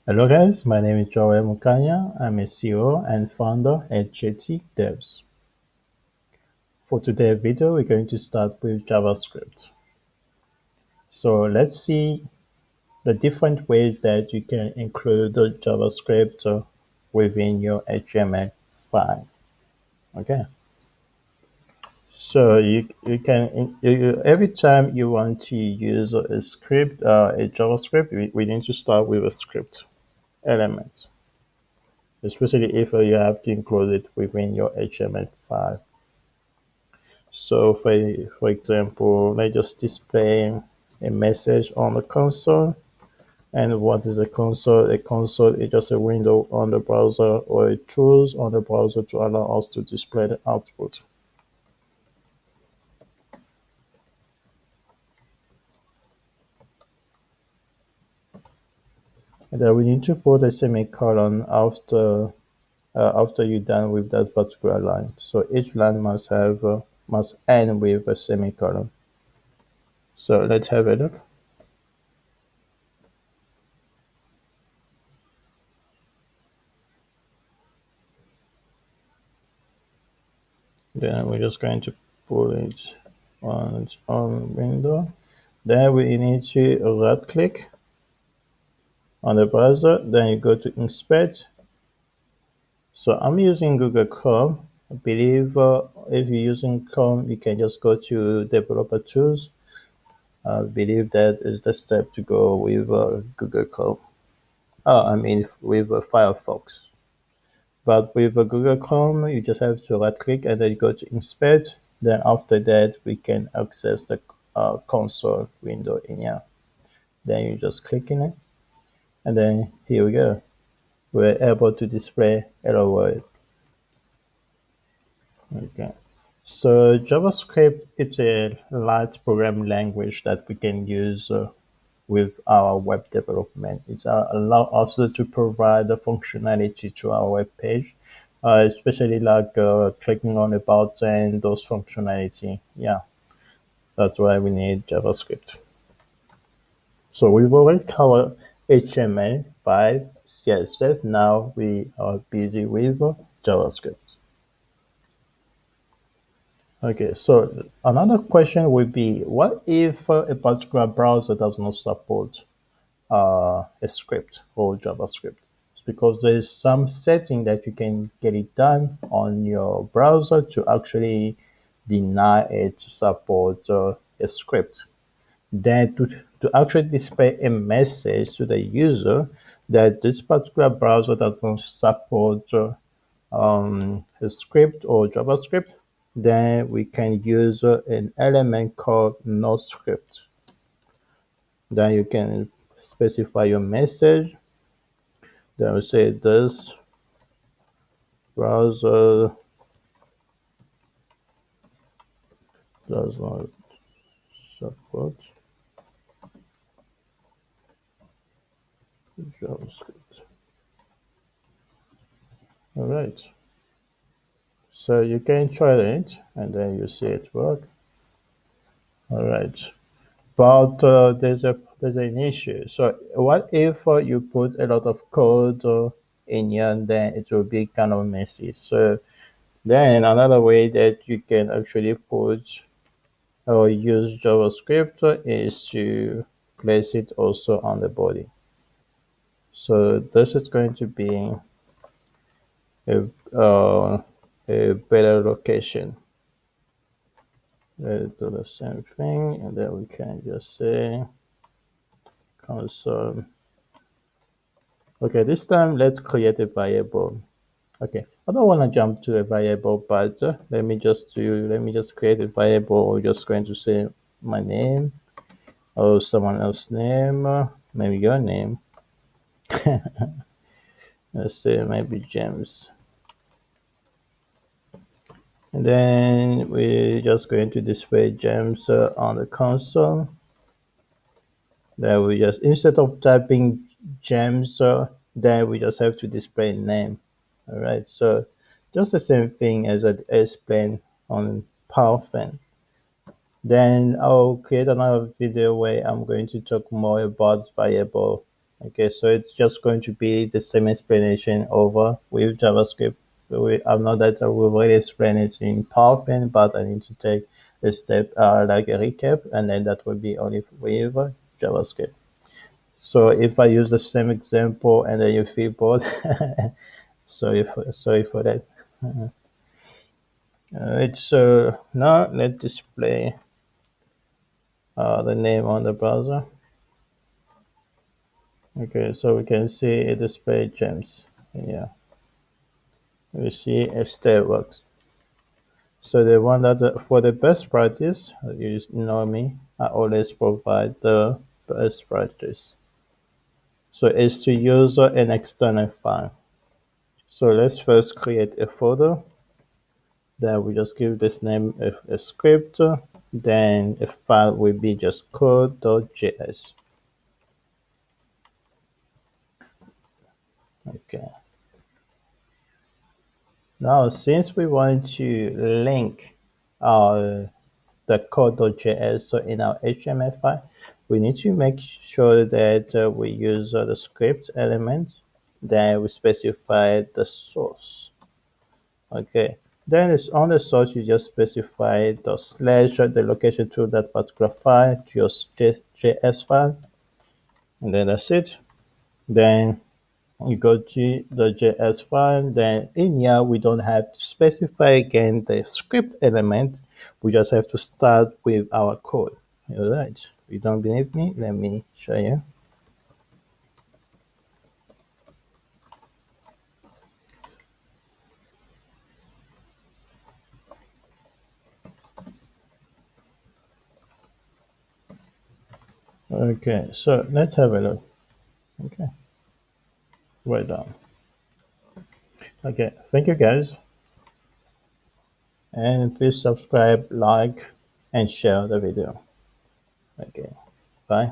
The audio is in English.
Hello guys, my name is Mukanya. I'm a CEO and founder at JT Devs. For today's video, we're going to start with JavaScript. So let's see the different ways that you can include the JavaScript within your HTML file. Okay. So you can every time you want to use a script, a JavaScript, we need to start with a script element, especially if you have to include it within your HTML file. So for example, let's just display a message on the console. And what is a console? A console is just a window on the browser or a tools on the browser to allow us to display the output. And then we need to put a semicolon after you're done with that particular line. So each line must end with a semicolon. So let's have a look. Then we're just going to put it on its own window. Then we need to right click on the browser. Then you go to inspect. So I'm using Google Chrome. I believe if you're using Chrome, you can just go to developer tools. I believe that is the step to go with Google Chrome. I mean with Firefox. But with Google Chrome, you just have to right click and then go to inspect. Then after that, we can access the console window in here. Then you just click in it. And then here we go. We're able to display hello world. Okay. So JavaScript is a light programming language that we can use with our web development. It's allow us to provide the functionality to our web page, especially like clicking on a button, those functionality. Yeah, that's why we need JavaScript. So we've already covered HTML5, CSS. Now we are busy with JavaScript. Okay, so another question would be, what if a particular browser does not support a script or JavaScript? It's because there's some setting that you can get it done on your browser to actually deny it to support a script. Then to actually display a message to the user that this particular browser does not support a script or JavaScript, then we can use an element called NoScript. Then you can specify your message. Then we say this browser does not support JavaScript. All right. So you can try it and then you see it work. All right. But there's an issue. So what if you put a lot of code in here, and then it will be kind of messy. So then another way that you can actually put or use JavaScript is to place it also on the body. So this is going to be a, uh, a better location. Let's do the same thing, and then we can just say console. Okay, this time let's create a variable. Okay, I don't want to jump to a variable, but let me just create a variable. We're just going to say my name or someone else's name, maybe your name. Let's say maybe James. And then we're just going to display James on the console. Then we just, instead of typing James, then we just have to display name. All right, so just the same thing as I explained on Python. Then I'll create another video where I'm going to talk more about variable Okay, so it's just going to be the same explanation over with JavaScript. I know that I will already explain it in PowerPoint, but I need to take a step like a recap, and then that will be only with JavaScript. So if I use the same example and then you feel bored, sorry for that. It's now let's display the name on the browser. Okay, so we can see it display James. Yeah, we see it still works. So the one that for the best practice, you know me, I always provide the best practice. So it's to use an external file. So let's first create a folder. Then we just give this name a script. Then a file will be just code.js. Okay. Now, since we want to link our the code.js so in our HTML file, we need to make sure that we use the script element. Then we specify the source. Okay. Then it's on the source, you just specify the slash the location to that particular file to your JS file, and then that's it. Then you go to the JS file. Then in here, we don't have to specify again the script element. We just have to start with our code. All right. You don't believe me? Let me show you. Okay, so let's have a look. Okay, we're done. Okay, thank you guys. And please subscribe, like, and share the video. Okay, bye.